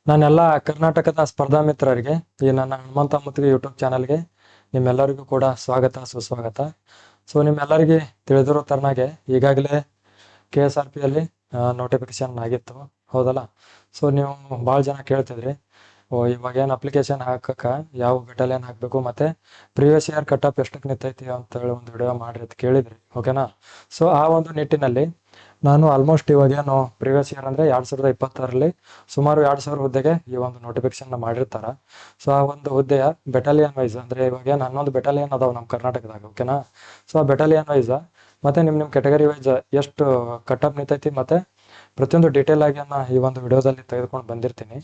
ನಾನೆಲ್ಲ ಕರ್ನಾಟಕದ ಸ್ಪರ್ಧಾ ಮಿತ್ರರಿಗೆ ಈ ನನ್ನ ಹನುಮಂತ ಮುತ್ತಿಗೆ ಯೂಟ್ಯೂಬ್ ಚಾನಲ್ಗೆ ನಿಮ್ಮೆಲ್ಲರಿಗೂ ಕೂಡ ಸ್ವಾಗತ ಸುಸ್ವಾಗತ. ಸೊ ನಿಮ್ಮೆಲ್ಲರಿಗೆ ತಿಳಿದಿರೋ ತರನಾಗೆ ಈಗಾಗಲೇ KSRPಯಲ್ಲಿ ನೋಟಿಫಿಕೇಶನ್ ಆಗಿತ್ತು, ಹೌದಲ್ಲ? ಸೊ ನೀವು ಭಾಳ ಜನ ಕೇಳ್ತಿದ್ರಿ, ಇವಾಗ ಏನು ಅಪ್ಲಿಕೇಶನ್ ಹಾಕಕ್ಕೆ ಯಾವ ಬೆಟಾಲಿಯನ್ ಹಾಕಬೇಕು ಮತ್ತು ಪ್ರೀವಿಯಸ್ ಇಯರ್ ಕಟ್ ಎಷ್ಟಕ್ಕೆ ನಿಂತೈತಿ ಅಂತೇಳಿ ಒಂದು ವಿಡಿಯೋ ಮಾಡಿರಿ ಅಂತ ಕೇಳಿದ್ರಿ, ಓಕೆನಾ? ಸೊ ಆ ಒಂದು ನಿಟ್ಟಿನಲ್ಲಿ ನಾನು ಆಲ್ಮೋಸ್ಟ್ ಇವಾಗೇನು ಪ್ರೀವಿಯಸ್ ಇಯರ್ ಅಂದರೆ 2020ರಲ್ಲಿ ಸುಮಾರು 2000 ಹುದ್ದೆಗೆ ಈ ಒಂದು ನೋಟಿಫಿಕೇಶನ್ನ ಮಾಡಿರ್ತಾರೆ. ಸೊ ಆ ಒಂದು ಹುದ್ದೆಯ ಬೆಟಾಲಿಯನ್ ವೈಸ್ ಅಂದರೆ ಇವಾಗೇನು 11 ಬೆಟಾಲಿಯನ್ ಅದಾವೆ ನಮ್ಮ ಕರ್ನಾಟಕದಾಗ, ಓಕೆನಾ? ಸೊ ಆ ಬೆಟಾಲಿಯನ್ ವೈಸ್ ಮತ್ತು ನಿಮ್ಮ ಕೆಟಗರಿ ವೈಸ್ ಎಷ್ಟು ಕಟ್ ನಿಂತೈತಿ ಮತ್ತು ಪ್ರತಿಯೊಂದು ಡೀಟೇಲ್ ಆಗಿ ಈ ಒಂದು ವಿಡಿಯೋದಲ್ಲಿ ತೆಗೆದುಕೊಂಡು ಬಂದಿರ್ತೀನಿ.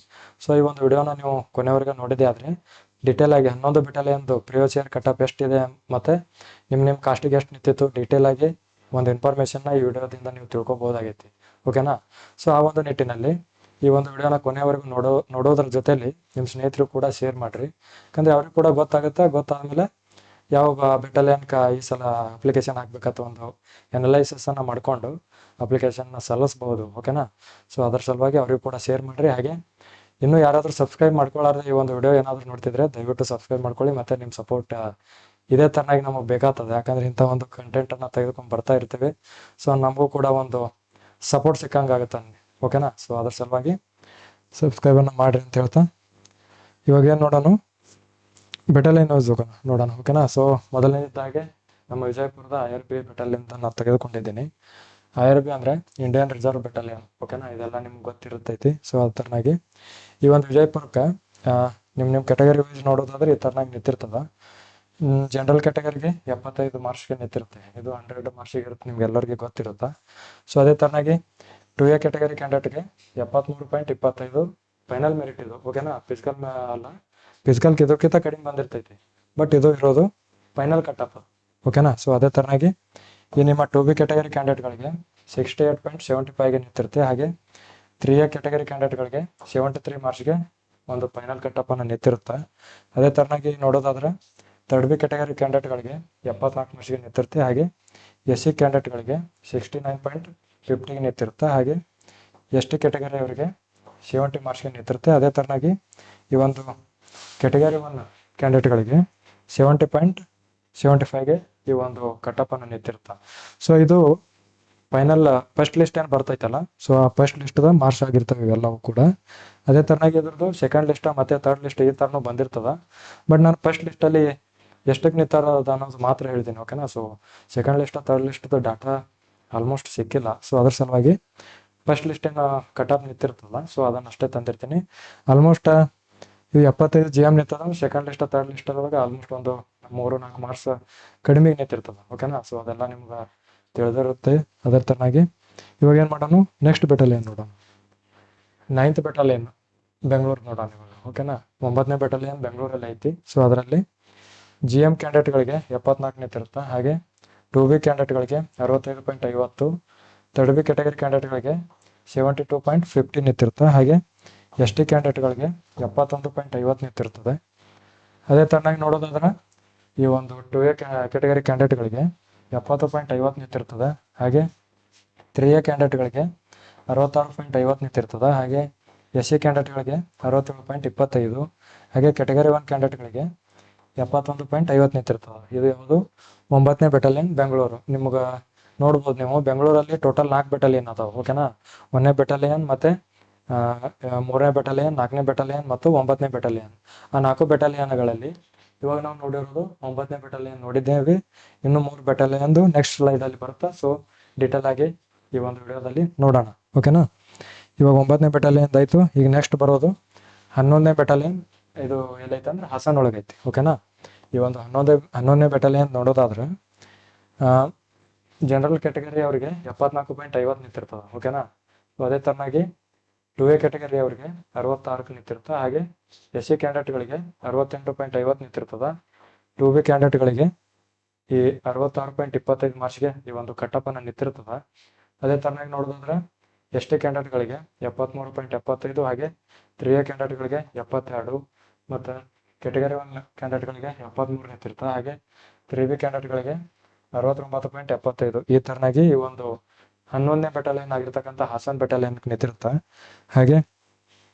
ಸೊ ಈ ಒಂದು ವಿಡಿಯೋನ ನೀವು ಕೊನೆವರೆಗೆ ನೋಡಿದೆ ಆದರೆ ಡೀಟೇಲ್ ಆಗಿ 11 ಬೆಟಾಲಿಯನ್ದು ಪ್ರೀವಿಯಸ್ ಇಯರ್ ಕಟ್ ಎಷ್ಟಿದೆ ಮತ್ತು ನಿಮ್ಮ ಕಾಸ್ಟಿಗೆ ಎಷ್ಟು ನಿಂತಿತ್ತು ಡೀಟೇಲ್ ಆಗಿ ಒಂದು ಇನ್ಫಾರ್ಮೇಷನ್ನ ಈ ವಿಡಿಯೋದಿಂದ ನೀವು ತಿಳ್ಕೊಬೋದಾಗೈತಿ, ಓಕೆನಾ? ಸೊ ಆ ಒಂದು ನಿಟ್ಟಿನಲ್ಲಿ ಈ ಒಂದು ವಿಡಿಯೋನ ಕೊನೆವರೆಗೂ ನೋಡೋದ್ರ ಜೊತೆಲಿ ನಿಮ್ಮ ಸ್ನೇಹಿತರು ಕೂಡ ಶೇರ್ ಮಾಡಿರಿ, ಯಾಕಂದರೆ ಅವ್ರಿಗೆ ಕೂಡ ಗೊತ್ತಾಗುತ್ತೆ. ಗೊತ್ತಾದಮೇಲೆ ಯಾವ ಬೆಟಾಲಿಯನ್ಗೆ ಈ ಸಲ ಅಪ್ಲಿಕೇಶನ್ ಹಾಕ್ಬೇಕಂತ ಒಂದು ಅನಲೈಸಿಸನ್ನು ಮಾಡಿಕೊಂಡು ಅಪ್ಲಿಕೇಶನ್ನ ಸಲ್ಲಿಸ್ಬೋದು, ಓಕೆನಾ? ಸೊ ಅದ್ರ ಸಲುವಾಗಿ ಅವ್ರಿಗೆ ಕೂಡ ಶೇರ್ ಮಾಡಿರಿ. ಹಾಗೆ ಇನ್ನೂ ಯಾರಾದರೂ ಸಬ್ಸ್ಕ್ರೈಬ್ ಮಾಡ್ಕೊಳ್ಳಾರ್ದೆ ಈ ಒಂದು ವಿಡಿಯೋ ಏನಾದರೂ ನೋಡ್ತಿದ್ರೆ ದಯವಿಟ್ಟು ಸಬ್ಸ್ಕ್ರೈಬ್ ಮಾಡ್ಕೊಳ್ಳಿ. ಮತ್ತು ನಿಮ್ಮ ಸಪೋರ್ಟ್ ಇದೇ ಥರನಾಗಿ ನಮಗೆ ಬೇಕಾಗ್ತದೆ, ಯಾಕಂದರೆ ಇಂಥ ಒಂದು ಕಂಟೆಂಟನ್ನು ತೆಗೆದುಕೊಂಡು ಬರ್ತಾ ಇರ್ತೀವಿ. ಸೊ ನಮಗೂ ಕೂಡ ಒಂದು ಸಪೋರ್ಟ್ ಸಿಕ್ಕಂಗೆ ಆಗುತ್ತೆ, ಓಕೆನಾ? ಸೊ ಅದ್ರ ಸಲುವಾಗಿ ಸಬ್ಸ್ಕ್ರೈಬನ್ನು ಮಾಡಿರಿ ಅಂತ ಹೇಳ್ತಾ ಇವಾಗ ಏನು ನೋಡೋಣ, ಬೆಟಾಲಿಯನ್ ವೈಸ್ ನೋಡೋಣ, ಓಕೆನಾ? ಸೊ ಮೊದಲನೇದಾಗೆ ನಮ್ಮ ವಿಜಯಪುರದ IRB ಬೆಟಾಲಿಯನ್ ನಾನು ತೆಗೆದುಕೊಂಡಿದ್ದೀನಿ. IRB ಅಂದರೆ ಇಂಡಿಯನ್ ರಿಸರ್ವ್ ಬೆಟಾಲಿಯನ್, ಓಕೆನಾ? ಇದೆಲ್ಲ ನಿಮ್ಗೆ ಗೊತ್ತಿರುತ್ತೈತಿ. ಸೊ ಅದ ಥರನಾಗಿ ಈ ಒಂದು ವಿಜಯಪುರಕ್ಕೆ ನಿಮ್ಮ ಕೆಟಗರಿ ವೈಸ್ ನೋಡೋದಾದ್ರೆ ಈ ಥರನಾಗಿ ನಿಂತಿರ್ತದೆ. ಜನರಲ್ ಕ್ಯಾಟಗರಿಗೆ 75 ಮಾರ್ಕ್ಸ್ಗೆ ನಿಂತಿರುತ್ತೆ, ಇದು 100 ಮಾರ್ಕ್ಸಿಗೆ ಇರುತ್ತೆ, ನಿಮ್ಗೆಲ್ಲರಿಗೆ ಗೊತ್ತಿರುತ್ತೆ. ಸೊ ಅದೇ ಥರನಾಗಿ 2A ಕ್ಯಾಟಗರಿ ಕ್ಯಾಂಡಿಡೇಟ್ಗೆ 73.25 ಫೈನಲ್ ಮೆರಿಟ್ ಇದು, ಓಕೆನಾ? ಫಿಸಿಕಲ್ ಅಲ್ಲ, ಫಿಸಿಕಲ್ಗೆ ಇದಕ್ಕಿಂತ ಕಡಿಮೆ ಬಂದಿರ್ತೈತಿ, ಬಟ್ ಇದು ಇರೋದು ಫೈನಲ್ ಕಟ್ ಓಕೆನಾ? ಸೊ ಅದೇ ಥರನಾಗಿ ಈ ನಿಮ್ಮ 2B ಕ್ಯಾಟಗರಿ ಕ್ಯಾಂಡಿಡೇಟ್ಗಳಿಗೆ 68.75ಗೆ ನಿಂತಿರುತ್ತೆ. ಹಾಗೆ 3A ಕ್ಯಾಟಗರಿ ಕ್ಯಾಂಡಿಡೇಟ್ಗಳಿಗೆ 73 ಮಾರ್ಕ್ಸ್ಗೆ ಒಂದು ಫೈನಲ್ ಕಟ್ಟನ್ನು ನಿಂತಿರುತ್ತೆ. ಅದೇ ಥರನಾಗಿ ನೋಡೋದಾದ್ರೆ 3B ಕ್ಯಾಟಗರಿ ಕ್ಯಾಂಡಿಡೇಟ್ಗಳಿಗೆ 74 ಮಾರ್ಕ್ಸ್ಗೆ ನಿಂತಿರುತ್ತೆ. ಹಾಗೆ SC ಕ್ಯಾಂಡಿಡೇಟ್ಗಳಿಗೆ 69.50ಗೆ ನಿಂತಿರುತ್ತೆ. ಹಾಗೆ ST ಕ್ಯಾಟಗರಿ ಅವರಿಗೆ 70 ಮಾರ್ಕ್ಸ್ಗೆ ನಿಂತಿರುತ್ತೆ. ಅದೇ ಥರನಾಗಿ ಈ ಒಂದು ಕ್ಯಾಟಗರಿ 1 ಕ್ಯಾಂಡಿಡೇಟ್ಗಳಿಗೆ 70.75ಗೆ ಈ ಒಂದು ಕಟ್ಟನ್ನು ನಿಂತಿರುತ್ತೆ. ಸೊ ಇದು ಫೈನಲ್ ಫಸ್ಟ್ ಲಿಸ್ಟ್ ಏನು ಬರ್ತೈತಲ್ಲ, ಸೊ ಆ ಫಸ್ಟ್ ಲಿಸ್ಟ್ದ ಮಾರ್ಕ್ಸ್ ಆಗಿರ್ತವೆ ಇವೆಲ್ಲವೂ ಕೂಡ. ಅದೇ ಥರನಾಗಿ ಇದ್ರದ್ದು ಸೆಕೆಂಡ್ ಲಿಸ್ಟ್ ಮತ್ತು ಥರ್ಡ್ ಲಿಸ್ಟ್ ಈ ಥರನೂ ಬಂದಿರ್ತದೆ. ಬಟ್ ನಾನು ಫಸ್ಟ್ ಲಿಸ್ಟಲ್ಲಿ ಎಷ್ಟಕ್ಕೆ ನಿಂತಾರದ ಅನ್ನೋದು ಮಾತ್ರ ಹೇಳ್ತೀನಿ, ಓಕೆನಾ? ಸೊ ಸೆಕೆಂಡ್ ಲಿಸ್ಟ್ ಥರ್ಡ್ ಲಿಸ್ಟ್ದು ಡಾಟಾ ಆಲ್ಮೋಸ್ಟ್ ಸಿಕ್ಕಿಲ್ಲ. ಸೊ ಅದ್ರ ಸಲುವಾಗಿ ಫಸ್ಟ್ ಲಿಸ್ಟೇನು ಕಟ್ ನಿಂತಿರ್ತಲ್ಲ, ಸೊ ಅದನ್ನು ಅಷ್ಟೇ ತಂದಿರ್ತೀನಿ. ಆಲ್ಮೋಸ್ಟ್ ಇವು 75 GM ನಿಂತದ. ಸೆಕೆಂಡ್ ಲಿಸ್ಟ್ ಥರ್ಡ್ ಲಿಸ್ಟ್ ಅದಾಗ ಆಲ್ಮೋಸ್ಟ್ ಒಂದು 3-4 ಮಾರ್ಕ್ಸ್ ಕಡಿಮೆಗೆ ನಿಂತಿರ್ತದೆ, ಓಕೆನಾ? ಸೊ ಅದೆಲ್ಲ ನಿಮ್ಗೆ ತಿಳಿದಿರುತ್ತೆ. ಅದರ ಥರನಾಗಿ ಇವಾಗ ಏನು ಮಾಡೋಣ, ನೆಕ್ಸ್ಟ್ ಬೆಟಾಲಿಯನ್ ನೋಡೋಣ. 9th ಬೆಟಾಲಿಯನ್ ಬೆಂಗಳೂರು ನೋಡೋಣ ಇವಾಗ, ಓಕೆನಾ? 9ನೇ ಬೆಟಾಲಿಯನ್ ಬೆಂಗಳೂರಲ್ಲಿ ಐತಿ. ಸೊ ಅದರಲ್ಲಿ GM ಕ್ಯಾಂಡಿಡೇಟ್ಗಳಿಗೆ 74 ನಿಂತಿರುತ್ತೆ. ಹಾಗೆ 2B ಕ್ಯಾಂಡಿಡೇಟ್ಗಳಿಗೆ 65.50, 3B ಕ್ಯಾಟಗರಿ ಕ್ಯಾಂಡಿಡೇಟ್ಗಳಿಗೆ 72.50 ನಿಂತಿರುತ್ತೆ. ಹಾಗೆ ST ಕ್ಯಾಂಡಿಡೇಟ್ಗಳಿಗೆ 71.50 ನಿಂತಿರ್ತದೆ. ಅದೇ ಥರನಾಗಿ ನೋಡೋದಾದ್ರೆ ಈ ಒಂದು 2A ಕ್ಯಾಟಗರಿ ಕ್ಯಾಂಡಿಡೇಟ್ಗಳಿಗೆ 70.50 ನಿಂತಿರ್ತದೆ. ಹಾಗೆ 3A ಕ್ಯಾಂಡಿಡೇಟ್ಗಳಿಗೆ 66.50 ನಿಂತಿರ್ತದೆ. ಹಾಗೆ SC ಕ್ಯಾಂಡಿಡೇಟ್ಗಳಿಗೆ 67.25. ಹಾಗೆ ಕ್ಯಾಟಗರಿ 1 ಕ್ಯಾಂಡಿಡೇಟ್ಗಳಿಗೆ 71.50 ನಿಂತಿರ್ತದೆ. ಇದು ಯಾವುದು 9ನೇ ಬೆಟಾಲಿಯನ್ ಬೆಂಗಳೂರು. ನಿಮ್ಗೆ ನೋಡ್ಬೋದು, ನೀವು ಬೆಂಗಳೂರಲ್ಲಿ ಟೋಟಲ್ 4 ಬೆಟಾಲಿಯನ್ ಅದಾವೆ, ಓಕೆನಾ? 1ನೇ ಬೆಟಾಲಿಯನ್ ಮತ್ತು 3ನೇ ಬೆಟಾಲಿಯನ್, 4ನೇ ಬೆಟಾಲಿಯನ್ ಮತ್ತು 9ನೇ ಬೆಟಾಲಿಯನ್. ಆ 4 ಬೆಟಾಲಿಯನ್ಗಳಲ್ಲಿ ಇವಾಗ ನಾವು ನೋಡಿರೋದು 9ನೇ ಬೆಟಾಲಿಯನ್ ನೋಡಿದ್ದೇವೆ. ಇನ್ನು 3 ಬೆಟಾಲಿಯನ್ದು ನೆಕ್ಸ್ಟ್ ಸ್ಲೈಡಲ್ಲಿ ಬರುತ್ತೆ. ಸೊ ಡೀಟೇಲ್ ಆಗಿ ಈ ಒಂದು ವಿಡಿಯೋದಲ್ಲಿ ನೋಡೋಣ, ಓಕೆನಾ? ಇವಾಗ 9ನೇ ಬೆಟಾಲಿಯನ್ ಆಯಿತು. ಈಗ ನೆಕ್ಸ್ಟ್ ಬರೋದು 11ನೇ ಬೆಟಾಲಿಯನ್. ಇದು ಎಲ್ಲೈತೆ ಅಂದ್ರೆ ಹಾಸನ ಒಳಗೈತಿ, ಓಕೆನಾ? ಈ ಒಂದು 11ನೇ ಬೆಟಾಲಿಯನ್ ನೋಡೋದಾದ್ರೆ ಜನರಲ್ ಕ್ಯಾಟಗರಿ ಅವರಿಗೆ 74.50 ನಿಂತಿರ್ತದೆ, ಓಕೆನಾ? ಸೊ ಅದೇ ಥರನಾಗಿ 2A ಕ್ಯಾಟಗರಿ ಅವರಿಗೆ 66ಕ್ಕೆ ನಿಂತಿರ್ತದೆ. ಹಾಗೆ SC ಕ್ಯಾಂಡಿಡೇಟ್ಗಳಿಗೆ 68.50 ನಿಂತಿರ್ತದೆ. 2B ಕ್ಯಾಂಡಿಡೇಟ್ಗಳಿಗೆ ಈ 66.25 ಮಾರ್ಕ್ಸ್ಗೆ ಈ ಒಂದು ಕಟ್ಟನ್ನು ನಿಂತಿರ್ತದೆ. ಅದೇ ಥರನಾಗಿ ನೋಡೋದಾದ್ರೆ ST ಕ್ಯಾಂಡಿಡೇಟ್ಗಳಿಗೆ 73.75. ಹಾಗೆ 3A ಕ್ಯಾಂಡಿಡೇಟ್ಗಳಿಗೆ 72 ಮತ್ತು ಕ್ಯಾಟಗರಿ 1 ಕ್ಯಾಂಡಿಡೇಟ್ಗಳಿಗೆ 73 ನಿಂತಿರ್ತದೆ. ಹಾಗೆ 3B ಕ್ಯಾಂಡಿಡೇಟ್ಗಳಿಗೆ 69.75. ಈ ಥರನಾಗಿ ಈ ಒಂದು 11ನೇ ಬೆಟಾಲಿಯನ್ ಆಗಿರ್ತಕ್ಕಂಥ ಹಾಸನ್ ಬೆಟಾಲಿಯನ್ ನಿಂತಿರುತ್ತೆ. ಹಾಗೆ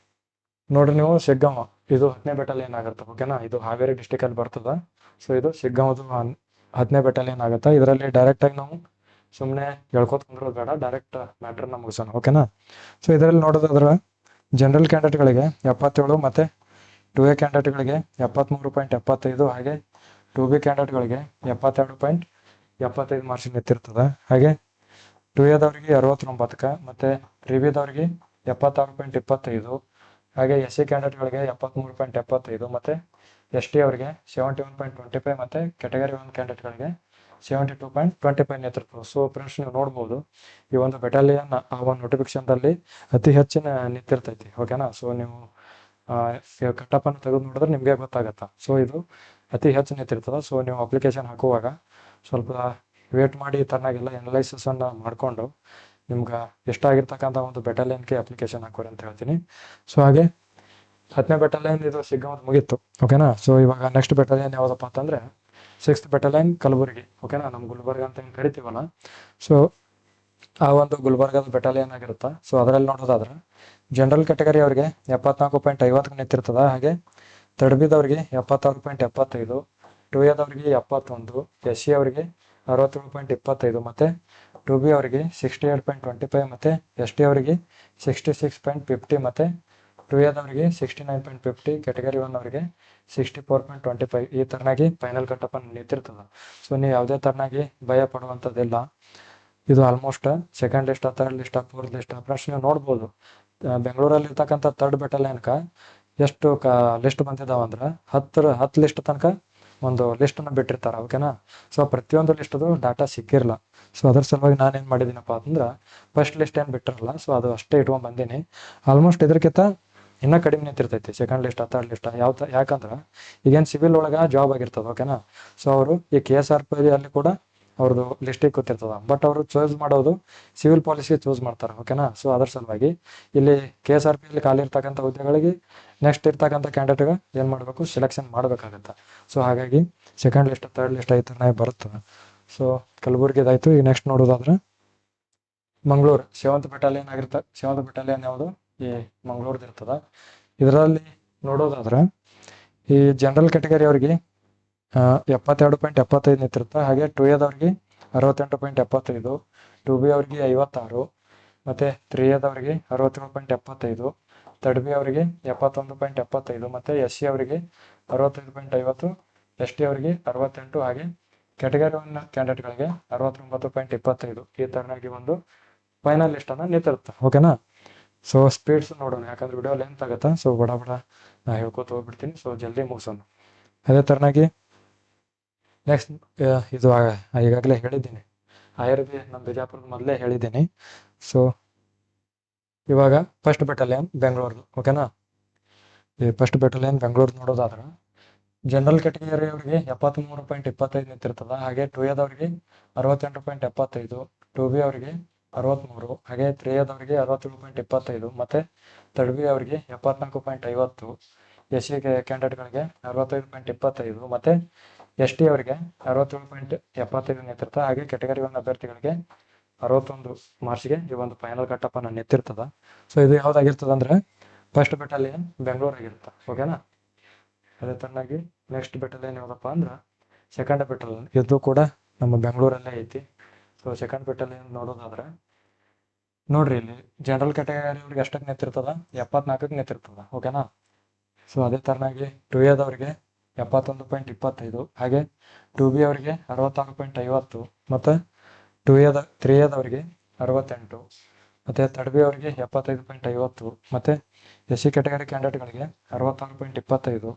ನೋಡ್ರಿ ನೀವು ಶಿಗ್ಗಾಂವ ಇದು 10ನೇ ಬೆಟಾಲಿಯನ್ ಆಗುತ್ತೆ. ಓಕೆನಾ, ಇದು ಹಾವೇರಿ ಡಿಸ್ಟಿಕ್ ಅಲ್ಲಿ ಬರ್ತದ. ಸೊ ಇದು ಶಿಗ್ಗಾಂವದು 10ನೇ ಬೆಟಾಲಿಯನ್ ಆಗುತ್ತೆ. ಇದರಲ್ಲಿ ಡೈರೆಕ್ಟ್ ಆಗಿ ನಾವು ಸುಮ್ಮನೆ ಹೇಳ್ಕೊತ ಕುಂದ್ರೋದು ಬೇಡ, ಡೈರೆಕ್ಟ್ ಮ್ಯಾಟ್ರನ್ನ ಮುಗಿಸೋಣ. ಓಕೆನಾ, ಸೊ ಇದರಲ್ಲಿ ನೋಡೋದಾದ್ರೆ ಜನರಲ್ ಕ್ಯಾಂಡಿಡೇಟ್ಗಳಿಗೆ 77 ಮತ್ತು 2A ಕ್ಯಾಂಡಿಡೇಟ್ಗಳಿಗೆ 73.75 ಹಾಗೆ 2B ಕ್ಯಾಂಡಿಡೇಟ್ಗಳಿಗೆ 72.75 ಮಾರ್ಕ್ಸ್ ನಿಂತಿರ್ತದೆ. ಹಾಗೆ 2Aದವ್ರಿಗೆ 69 ಮತ್ತು 3Bದವ್ರಿಗೆ 76.25 ಹಾಗೆ SC ಕ್ಯಾಂಡಿಡೇಟ್ಗಳಿಗೆ 73.75 ಮತ್ತು ST ಅವರಿಗೆ 71.25 ಮತ್ತು ಕ್ಯಾಟಗರಿ 1 ಕ್ಯಾಂಡಿಡೇಟ್ಗಳಿಗೆ 72.25 ನಿಂತಿರ್ತದೆ. ಸೊ ಫ್ರೆಂಡ್ಸ್, ನೀವು ನೋಡ್ಬೋದು ಈ ಒಂದು ಬೆಟಾಲಿಯನ್ ಆ ಒಂದು ನೋಟಿಫಿಕೇಶನ್ದಲ್ಲಿ ಅತಿ ಹೆಚ್ಚಿನ ನಿಂತಿರ್ತೈತಿ. ಓಕೆನಾ, ಸೊ ನೀವು ಕಟ್ಟಪ್ಪನ್ನು ತೆಗೆದು ನೋಡಿದ್ರೆ ನಿಮಗೆ ಗೊತ್ತಾಗತ್ತೆ. ಸೊ ಇದು ಅತಿ ಹೆಚ್ಚು ನಿಂತಿರ್ತದೆ. ಸೊ ನೀವು ಅಪ್ಲಿಕೇಶನ್ ಹಾಕುವಾಗ ಸ್ವಲ್ಪ ವೇಟ್ ಮಾಡಿ ಈ ಥರನಾಗೆಲ್ಲ ಅನಲೈಸಿಸನ್ನು ಮಾಡಿಕೊಂಡು ನಿಮ್ಗೆ ಎಷ್ಟಾಗಿರ್ತಕ್ಕಂಥ ಒಂದು ಬೆಟಾಲಿಯನ್ಗೆ ಅಪ್ಲಿಕೇಶನ್ ಹಾಕೋರಿ ಅಂತ ಹೇಳ್ತೀನಿ. ಸೊ ಹಾಗೆ 10ನೇ ಬೆಟಾಲಿಯನ್ ಇದು ಶಿಗ್ಗಾಂವದು ಮುಗೀತು. ಓಕೆನಾ, ಸೊ ಇವಾಗ ನೆಕ್ಸ್ಟ್ ಬೆಟಾಲಿಯನ್ ಯಾವುದಪ್ಪ ಅಂತಂದರೆ 6th ಬೆಟಾಲಿಯನ್ ಕಲಬುರಗಿ. ಓಕೆನಾ, ನಮ್ಮ ಗುಲ್ಬರ್ಗ ಅಂತ ಏನು ಕರಿತೀವಲ್ಲ, ಸೊ ಆ ಒಂದು ಗುಲ್ಬರ್ಗದ ಬೆಟಾಲಿಯನ್ ಆಗಿರುತ್ತೆ. ಸೊ ಅದರಲ್ಲಿ ನೋಡೋದಾದ್ರೆ ಜನರಲ್ ಕ್ಯಾಟಗರಿ ಅವರಿಗೆ 74.50 ನಿಂತಿರ್ತದೆ. ಹಾಗೆ 3Bದವ್ರಿಗೆ 76.75, 2Aದವ್ರಿಗೆ 71, SC ಅವರಿಗೆ 67.25 ಮತ್ತು 2B ಅವರಿಗೆ 68.25 ಮತ್ತು ST ಅವರಿಗೆ 66.50 ಮತ್ತು 2Aದವರಿಗೆ 69.50, ಕ್ಯಾಟಗರಿ 1 ಅವರಿಗೆ 64.25 ಈ ಥರನಾಗಿ ಫೈನಲ್ ಕಟ್ಟಪ್ಪನ್ನು ನಿಂತಿರ್ತದೆ. ಸೊ ನೀವು ಯಾವುದೇ ಥರನಾಗಿ ಭಯ ಪಡುವಂಥದ್ದಿಲ್ಲ. ಇದು almost second list, third list, fourth list. Friends, ನೀವು ನೋಡ್ಬೋದು ಬೆಂಗಳೂರಲ್ಲಿ ಇರ್ತಕ್ಕಂಥ 3rd ಬೆಟಾಲಿಯನ್ಗೆ ಎಷ್ಟು ಲಿಸ್ಟ್ ಬಂದಿದ್ದಾವೆ ಅಂದ್ರೆ 10 ಲಿಸ್ಟ್ ತನಕ ಒಂದು ಲಿಸ್ಟನ್ನು ಬಿಟ್ಟಿರ್ತಾರೆ. ಓಕೆನಾ, ಸೊ ಪ್ರತಿಯೊಂದು ಲಿಸ್ಟದು ಡಾಟಾ ಸಿಕ್ಕಿರಲ್ಲ. ಸೊ ಅದ್ರ ಸಲುವಾಗಿ ನಾನೇನು ಮಾಡಿದ್ದೀನಪ್ಪ ಅಂದ್ರೆ ಫಸ್ಟ್ ಲಿಸ್ಟ್ ಏನು ಬಿಟ್ಟಿರಲ್ಲ, ಸೊ ಅದು ಅಷ್ಟೇ ಇಟ್ಕೊಂಡು ಬಂದೀನಿ. ಆಲ್ಮೋಸ್ಟ್ ಇದಕ್ಕಿಂತ ಇನ್ನೂ ಕಡಿಮೆ ನಿಂತಿರ್ತೈತಿ ಸೆಕೆಂಡ್ ಲಿಸ್ಟ್, ಥರ್ಡ್ ಲಿಸ್ಟ್. ಯಾಕಂದ್ರೆ ಈಗೇನು ಸಿವಿಲ್ ಒಳಗೆ ಜಾಬ್ ಆಗಿರ್ತದೆ. ಓಕೆನಾ, ಸೊ ಅವರು ಈ KSRP ಅಲ್ಲಿ ಕೂಡ ಅವ್ರದ್ದು ಲಿಸ್ಟಿಗೆ ಗೊತ್ತಿರ್ತದೆ, ಬಟ್ ಅವರು ಚೂಸ್ ಮಾಡೋದು ಸಿವಿಲ್ ಪಾಲಿಸಿಗೆ ಚೂಸ್ ಮಾಡ್ತಾರೆ. ಓಕೆನಾ, ಸೊ ಅದ್ರ ಸಲುವಾಗಿ ಇಲ್ಲಿ KSRP ಅಲ್ಲಿ ಖಾಲಿ ಇರ್ತಕ್ಕಂಥ ಹುದ್ದೆಗಳಿಗೆ ನೆಕ್ಸ್ಟ್ ಇರ್ತಕ್ಕಂಥ ಕ್ಯಾಂಡಿಡೇಟ್ಗೆ ಏನು ಮಾಡಬೇಕು, ಸೆಲೆಕ್ಷನ್ ಮಾಡಬೇಕಾಗತ್ತೆ. ಸೊ ಹಾಗಾಗಿ ಸೆಕೆಂಡ್ ಲಿಸ್ಟ್, ಥರ್ಡ್ ಲಿಸ್ಟ್ ಈ ಥರನೇ ಬರುತ್ತೆ. ಸೊ ಕಲಬುರ್ಗಿದಾಯ್ತು. ಈಗ ನೆಕ್ಸ್ಟ್ ನೋಡೋದಾದ್ರೆ ಮಂಗಳೂರು 7th ಬೆಟಾಲಿಯನ್ ಆಗಿರ್ತಾರೆ. 7th ಬೆಟಾಲಿಯನ್ ಯಾವುದು, ಈ ಮಂಗಳೂರ್ದು ಇರ್ತದೆ. ಇದರಲ್ಲಿ ನೋಡೋದಾದ್ರೆ ಈ ಜನರಲ್ ಕ್ಯಾಟಗರಿ ಅವರಿಗೆ 72.75 ನಿಂತಿರುತ್ತೆ. ಹಾಗೆ 2Aದವ್ರಿಗೆ 68.75, 2B ಅವರಿಗೆ 56 ಮತ್ತು 3Aದವ್ರಿಗೆ 67.75, 3B ಅವರಿಗೆ 71.75 ಮತ್ತು SC ಅವರಿಗೆ 65.50, ST ಅವರಿಗೆ 68 ಹಾಗೆ ಕ್ಯಾಟಗರಿ 1 ಕ್ಯಾಂಡಿಡೇಟ್ಗಳಿಗೆ 69.25 ಈ ಥರನಾಗಿ ಒಂದು ಫೈನಲ್ ಲಿಸ್ಟನ್ನು ನಿಂತಿರುತ್ತೆ. ಓಕೆನಾ, ಸೊ ಸ್ಪೀಡ್ಸ್ ನೋಡೋಣ, ಯಾಕಂದ್ರೆ ವಿಡಿಯೋ ಲೆಂತ್ ಆಗುತ್ತೆ. ಸೊ ಬಡ ನಾ ಹೇಳ್ಕೊತ ಹೋಗ್ಬಿಡ್ತೀನಿ. ಸೊ ಜಲ್ದಿ ಮುಗಿಸೋಣ. ಅದೇ ಥರನಾಗಿ ನೆಕ್ಸ್ಟ್ ಇದು ಈಗಾಗಲೇ ಹೇಳಿದ್ದೀನಿ, IRB ನಮ್ಮ ಬಿಜಾಪುರದ ಮೊದಲೇ ಹೇಳಿದ್ದೀನಿ. ಸೊ ಇವಾಗ ಫಸ್ಟ್ ಬೆಟಾಲಿಯನ್ ಬೆಂಗಳೂರು. ಓಕೆನಾ, ಈ ಫಸ್ಟ್ ಬೆಟಾಲಿಯನ್ ಬೆಂಗಳೂರು ನೋಡೋದಾದ್ರೆ ಜನರಲ್ ಕ್ಯಾಟಗರಿ ಅವರಿಗೆ 73.25 ನಿಂತಿರ್ತದೆ. ಹಾಗೆ 2Aದವ್ರಿಗೆ 68.75, 2B ಅವರಿಗೆ 63 ಹಾಗೆ 3Aದವ್ರಿಗೆ 67.25 ಮತ್ತು 3B ಅವರಿಗೆ 74.50, SC ಕ್ಯಾಂಡಿಡೇಟ್ಗಳಿಗೆ 65.25 ಮತ್ತು ST ಅವರಿಗೆ 67.75 ನಿಂತಿರ್ತದೆ. ಹಾಗೆ ಕ್ಯಾಟಗರಿ 1 ಅಭ್ಯರ್ಥಿಗಳಿಗೆ 61 ಮಾರ್ಕ್ಸ್ಗೆ ಈ ಒಂದು ಫೈನಲ್ ಕಟ್ಟಪ್ಪನ್ನು ನಿಂತಿರ್ತದೆ. ಸೊ ಇದು ಯಾವುದಾಗಿರ್ತದೆ ಅಂದರೆ ಫಸ್ಟ್ ಬೆಟಾಲಿಯನ್ ಬೆಂಗಳೂರು ಆಗಿರುತ್ತೆ. ಓಕೆನಾ, ಅದೇ ಥರನಾಗಿ ನೆಕ್ಸ್ಟ್ ಬೆಟಾಲಿಯನ್ ಯಾವುದಪ್ಪ ಅಂದ್ರೆ ಸೆಕೆಂಡ್ ಬೆಟಾಲಿಯನ್. ಇದು ಕೂಡ ನಮ್ಮ ಬೆಂಗಳೂರಲ್ಲೇ ಐತಿ. ಸೊ ಸೆಕೆಂಡ್ ಬೆಟಾಲಿಯನ್ ನೋಡೋದಾದ್ರೆ ನೋಡ್ರಿ, ಇಲ್ಲಿ ಜನರಲ್ ಕ್ಯಾಟಗರಿ ಅವ್ರಿಗೆ ಎಷ್ಟಕ್ಕೆ ನಿಂತಿರ್ತದೆ, 74ಕ್ಕೆ ನಿಂತಿರ್ತದೆ. ಓಕೆನಾ, ಸೊ ಅದೇ ಥರನಾಗಿ 2Aದವ್ರಿಗೆ 71.25 ಹಾಗೆ 2B ಅವರಿಗೆ 66.50 ಮತ್ತು 3Aದವ್ರಿಗೆ 68 ಮತ್ತು 3B ಅವರಿಗೆ 75.50 ಮತ್ತು SC ಕ್ಯಾಟಗರಿ ಕ್ಯಾಂಡಿಡೇಟ್ಗಳಿಗೆ 66.25,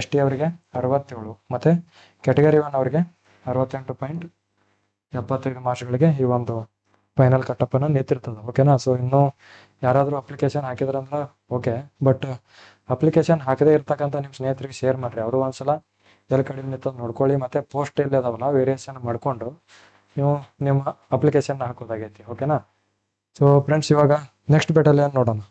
ST ಅವರಿಗೆ 67 ಮತ್ತು ಕ್ಯಾಟಗರಿ 1 ಅವರಿಗೆ 68.75 ಮಾರ್ಕ್ಸ್ಗಳಿಗೆ ಈ ಒಂದು ಫೈನಲ್ ಕಟ್ಟಪ್ಪನ್ನು ನಿಂತಿರ್ತದೆ. ಓಕೆನಾ, ಸೊ ಇನ್ನೂ ಯಾರಾದರೂ ಅಪ್ಲಿಕೇಶನ್ ಹಾಕಿದ್ರಂದ್ರೆ ಓಕೆ, ಬಟ್ ಅಪ್ಲಿಕೇಶನ್ ಹಾಕದೇ ಇರ್ತಕ್ಕಂಥ ನಿಮ್ಮ ಸ್ನೇಹಿತರಿಗೆ ಶೇರ್ ಮಾಡಿರಿ. ಅವರು ಒಂದ್ಸಲ ಎಲ್ಲಿ ಕಡಿಮೆ ನಿಂತದ್ದು ನೋಡ್ಕೊಳ್ಳಿ, ಮತ್ತು ಪೋಸ್ಟ್ ಎಲ್ಲಿ ಅದಾವಲ್ಲ ವೇರಿಯೇಷನ್ ಮಾಡಿಕೊಂಡು ನೀವು ನಿಮ್ಮ ಅಪ್ಲಿಕೇಶನ್ ಹಾಕೋದಾಗೈತಿ. ಓಕೆನಾ, ಸೊ ಫ್ರೆಂಡ್ಸ್ ಇವಾಗ ನೆಕ್ಸ್ಟ್ ಬೆಟಾಲಿಯನ್ ನೋಡೋಣ.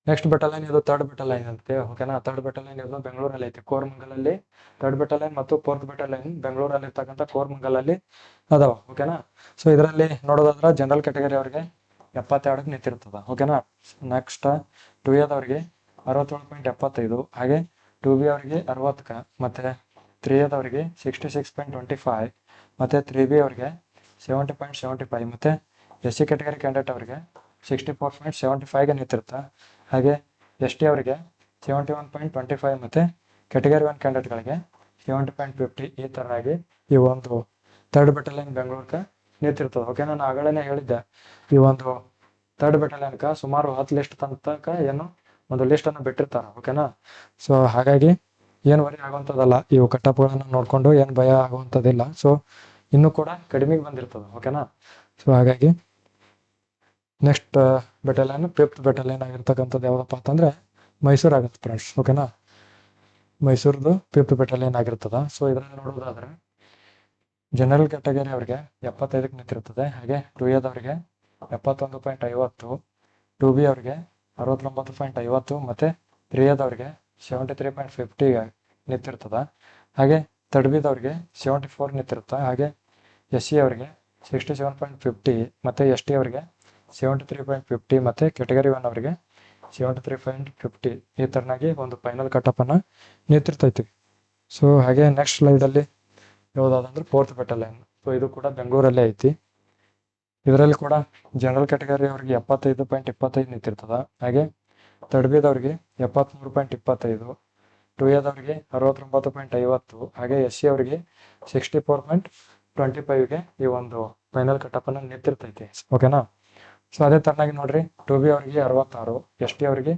ನೆಕ್ಸ್ಟ್ ಬೆಟಾಲಿಯನ್ ಇದು 3rd ಬೆಟಾಲಿಯನ್ ಅಂತೆ. ಓಕೆನಾ, 3rd ಬೆಟಾಲಿಯನ್ ಇದು ಬೆಂಗಳೂರಲ್ಲಿ ಐತಿ, ಕೋರಮಂಗಲಲ್ಲಿ 3rd ಬೆಟಾಲಿಯನ್ ಮತ್ತು 4th ಬೆಟಾಲಿಯನ್ ಬೆಂಗಳೂರಲ್ಲಿ ಇರ್ತಕ್ಕಂಥ ಕೋರಮಂಗಲಲ್ಲಿ ಅದಾವ. ಓಕೆನಾ, ಸೊ ಇದರಲ್ಲಿ ನೋಡೋದಾದ್ರೆ ಜನರಲ್ ಕ್ಯಾಟಗರಿ ಅವರಿಗೆ 72ಕ್ಕೆ ನಿಂತಿರ್ತದೆ. ಓಕೆನಾ. ನೆಕ್ಸ್ಟ್ 2ಎದವ್ರಿಗೆ 67.75, ಹಾಗೆ 2ಬಿ ಅವರಿಗೆ 60ಕ್ಕೆ, ಮತ್ತು 3ಎದವ್ರಿಗೆ 66.25, ಮತ್ತು 3ಬಿ ಅವ್ರಿಗೆ 70.75, ಮತ್ತು SC ಕ್ಯಾಟಗರಿ ಕ್ಯಾಂಡಿಡೇಟ್ ಅವರಿಗೆ 64.75ಗೆ ನಿಂತಿರುತ್ತೆ. ಹಾಗೆ ST ಅವರಿಗೆ 71.25, ಮತ್ತು ಕ್ಯಾಟಗರಿ 1 ಕ್ಯಾಂಡಿಡೇಟ್ಗಳಿಗೆ 70.50 ಈ ಥರನಾಗಿ ಈ ಒಂದು 3rd ಬೆಟಾಲಿಯನ್ ಬೆಂಗಳೂರಿಗೆ ನಿಂತಿರ್ತದೆ. ಓಕೆ, ನಾನು ಆಗಲೇ ಹೇಳಿದ್ದೆ ಈ ಒಂದು 3rd ಬೆಟಾಲಿಯನ್ಗೆ ಸುಮಾರು 10 ಲಿಸ್ಟ್ ತನಕ ಏನು ಒಂದು ಲಿಸ್ಟನ್ನು ಬಿಟ್ಟಿರ್ತಾರೆ. ಓಕೆನಾ. ಸೊ ಹಾಗಾಗಿ ಏನು ವರಿ ಆಗುವಂಥದ್ದಲ್ಲ, ಇವು ಕಟ್ಟಪ್ಗಳನ್ನು ನೋಡಿಕೊಂಡು ಏನು ಭಯ ಆಗುವಂಥದ್ದಿಲ್ಲ. ಸೊ ಇನ್ನೂ ಕೂಡ ಕಡಿಮೆಗೆ ಬಂದಿರ್ತದೆ. ಓಕೆನಾ. ಸೊ ಹಾಗಾಗಿ ನೆಕ್ಸ್ಟ್ ಬೆಟಾಲಿಯನ್ 5th ಬೆಟಾಲಿಯನ್ ಆಗಿರ್ತಕ್ಕಂಥದ್ದು ಯಾವುದಪ್ಪ ಅಂತಂದರೆ ಮೈಸೂರು ಆಗುತ್ತೆ ಫ್ರೆಂಡ್ಸ್. ಓಕೆನಾ. ಮೈಸೂರದು 5th ಬೆಟಾಲಿಯನ್ ಆಗಿರ್ತದೆ. ಸೊ ಇದರಲ್ಲಿ ನೋಡೋದಾದರೆ ಜನರಲ್ ಕ್ಯಾಟಗರಿ ಅವರಿಗೆ 75ಕ್ಕೆ ನಿಂತಿರ್ತದೆ. ಹಾಗೆ 2ಎದವರಿಗೆ 71.50, 2ಬಿ ಅವರಿಗೆ 69.50, ಮತ್ತು 3ಎದವರಿಗೆ 73.50 ನಿಂತಿರ್ತದೆ. ಹಾಗೆ 3rd-ಬಿದವರಿಗೆ 74 ನಿಂತಿರುತ್ತೆ. ಹಾಗೆ SC ಅವರಿಗೆ 67.50, ಮತ್ತು ST ಅವರಿಗೆ 73.50, ಮತ್ತು ಕ್ಯಾಟಗರಿ 1 ಅವರಿಗೆ 73.50 ಈ ಥರನಾಗಿ ಒಂದು ಫೈನಲ್ ಕಟಪ್ಪನ್ನು ನಿಂತಿರ್ತೈತಿ. ಸೊ ಹಾಗೆ ನೆಕ್ಸ್ಟ್ ಸ್ಲೈಡಲ್ಲಿ ಯಾವುದಾದಂದ್ರೆ 4th ಬೆಟಾಲಿಯನ್. ಸೊ ಇದು ಕೂಡ ಬೆಂಗಳೂರಲ್ಲೇ ಐತಿ. ಇದರಲ್ಲಿ ಕೂಡ ಜನರಲ್ ಕ್ಯಾಟಗರಿ ಅವರಿಗೆ 75.25 ನಿಂತಿರ್ತದೆ. ಹಾಗೆ 3rd-ಬಿದವರಿಗೆ 73.25, 2ಎದವರಿಗೆ 69.50, ಹಾಗೆ SC ಅವರಿಗೆ 64.25ಗೆ ಈ ಒಂದು ಫೈನಲ್ ಕಟಪ್ಪನ್ನು ನಿಂತಿರ್ತೈತಿ. ಓಕೆನಾ. ಸೊ ಅದೇ ಥರನಾಗಿ ನೋಡ್ರಿ, 2ಬಿ ಅವರಿಗೆ 66, ST ಅವರಿಗೆ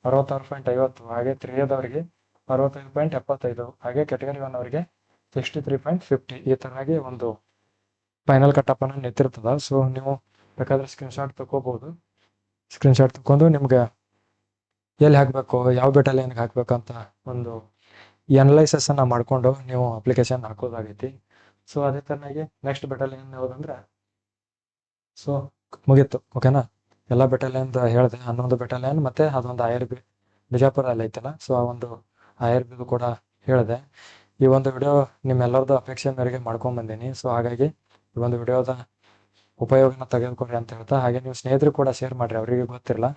66.50, ಹಾಗೆ 3ಎದವರಿಗೆ 65.75, ಹಾಗೆ ಕ್ಯಾಟಗರಿ 1 ಅವರಿಗೆ 63.50 ಈ ಥರನಾಗಿ ಒಂದು ಫೈನಲ್ ಕಟಪ್ಪನ್ನು ನಿಂತಿರ್ತದೆ. ಸೊ ನೀವು ಬೇಕಾದರೆ ಸ್ಕ್ರೀನ್ಶಾಟ್ ತಗೋಬೋದು. ಸ್ಕ್ರೀನ್ಶಾಟ್ ತಗೊಂಡು ನಿಮ್ಗೆ ಎಲ್ಲಿ ಹಾಕಬೇಕು, ಯಾವ ಬೆಟಾಲಿಯನ್ಗೆ ಹಾಕಬೇಕಂತ ಒಂದು ಅನಲೈಸಸನ್ನು ಮಾಡಿಕೊಂಡು ನೀವು ಅಪ್ಲಿಕೇಶನ್ ಹಾಕೋದಾಗೈತಿ. ಸೊ ಅದೇ ಥರನಾಗಿ ನೆಕ್ಸ್ಟ್ ಬೆಟಾಲಿಯನ್ ಯಾವುದಂದ್ರೆ, ಸೊ ಮುಗೀತು. ಓಕೆನಾ. ಎಲ್ಲ ಬೆಟಾಲಿಯನ್ದು ಹೇಳಿದೆ, 11 ಬೆಟಾಲಿಯನ್, ಮತ್ತು ಅದೊಂದು IRB ಬಿಜಾಪುರಲ್ಲಿ ಐತಲ್ಲ, ಸೊ ಆ ಒಂದು IRBದು ಕೂಡ ಹೇಳಿದೆ. ಈ ಒಂದು ವಿಡಿಯೋ ನಿಮ್ಮೆಲ್ಲರದ್ದು ಅಪೇಕ್ಷೆ ಮೇರೆಗೆ ಮಾಡ್ಕೊಂಡ್ಬಂದೀನಿ. ಸೊ ಹಾಗಾಗಿ ಈ ಒಂದು ವಿಡಿಯೋದ ಉಪಯೋಗನ ತೆಗೆದುಕೊಡ್ರಿ ಅಂತ ಹೇಳ್ತಾ, ಹಾಗೆ ನೀವು ಸ್ನೇಹಿತರು ಕೂಡ ಶೇರ್ ಮಾಡಿರಿ, ಅವರಿಗೆ ಗೊತ್ತಿರಲ್ಲ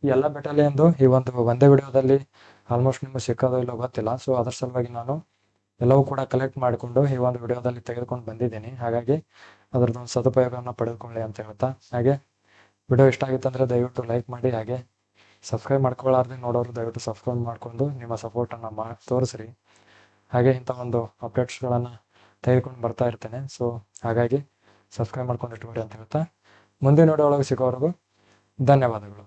ಈ ಎಲ್ಲ ಬೆಟಾಲಿಯನ್ದು ಈ ಒಂದು ಒಂದೇ ವಿಡಿಯೋದಲ್ಲಿ ಆಲ್ಮೋಸ್ಟ್ ನಿಮಗೆ ಸಿಕ್ಕೋದು ಇಲ್ಲೋ ಗೊತ್ತಿಲ್ಲ. ಸೊ ಅದರ ಸಲುವಾಗಿ ನಾನು ಎಲ್ಲವೂ ಕೂಡ ಕಲೆಕ್ಟ್ ಮಾಡಿಕೊಂಡು ಈ ಒಂದು ವಿಡಿಯೋದಲ್ಲಿ ತೆಗೆದುಕೊಂಡು ಬಂದಿದ್ದೀನಿ. ಹಾಗಾಗಿ ಅದರದ್ದೊಂದು ಸದುಪಯೋಗವನ್ನು ಪಡೆದುಕೊಳ್ಳಿ ಅಂತ ಹೇಳ್ತಾ, ಹಾಗೆ ವಿಡಿಯೋ ಇಷ್ಟ ಆಗಿತ್ತಂದರೆ ದಯವಿಟ್ಟು ಲೈಕ್ ಮಾಡಿ, ಹಾಗೆ ಸಬ್ಸ್ಕ್ರೈಬ್ ಮಾಡ್ಕೊಳ್ಳಾರ್ದೆ ನೋಡೋರು ದಯವಿಟ್ಟು ಸಬ್ಸ್ಕ್ರೈಬ್ ಮಾಡಿಕೊಂಡು ನಿಮ್ಮ ಸಪೋರ್ಟನ್ನು ತೋರಿಸ್ರಿ. ಹಾಗೆ ಇಂಥ ಒಂದು ಅಪ್ಡೇಟ್ಸ್ಗಳನ್ನು ತೆಗೆದುಕೊಂಡು ಬರ್ತಾ ಇರ್ತೇನೆ. ಸೊ ಹಾಗಾಗಿ ಸಬ್ಸ್ಕ್ರೈಬ್ ಮಾಡ್ಕೊಂಡು ಇಟ್ಕೊಡಿ ಅಂತ ಹೇಳ್ತಾ, ಮುಂದಿನ ವಿಡಿಯೋ ಒಳಗೆ ಸಿಗೋವರೆಗೂ ಧನ್ಯವಾದಗಳು.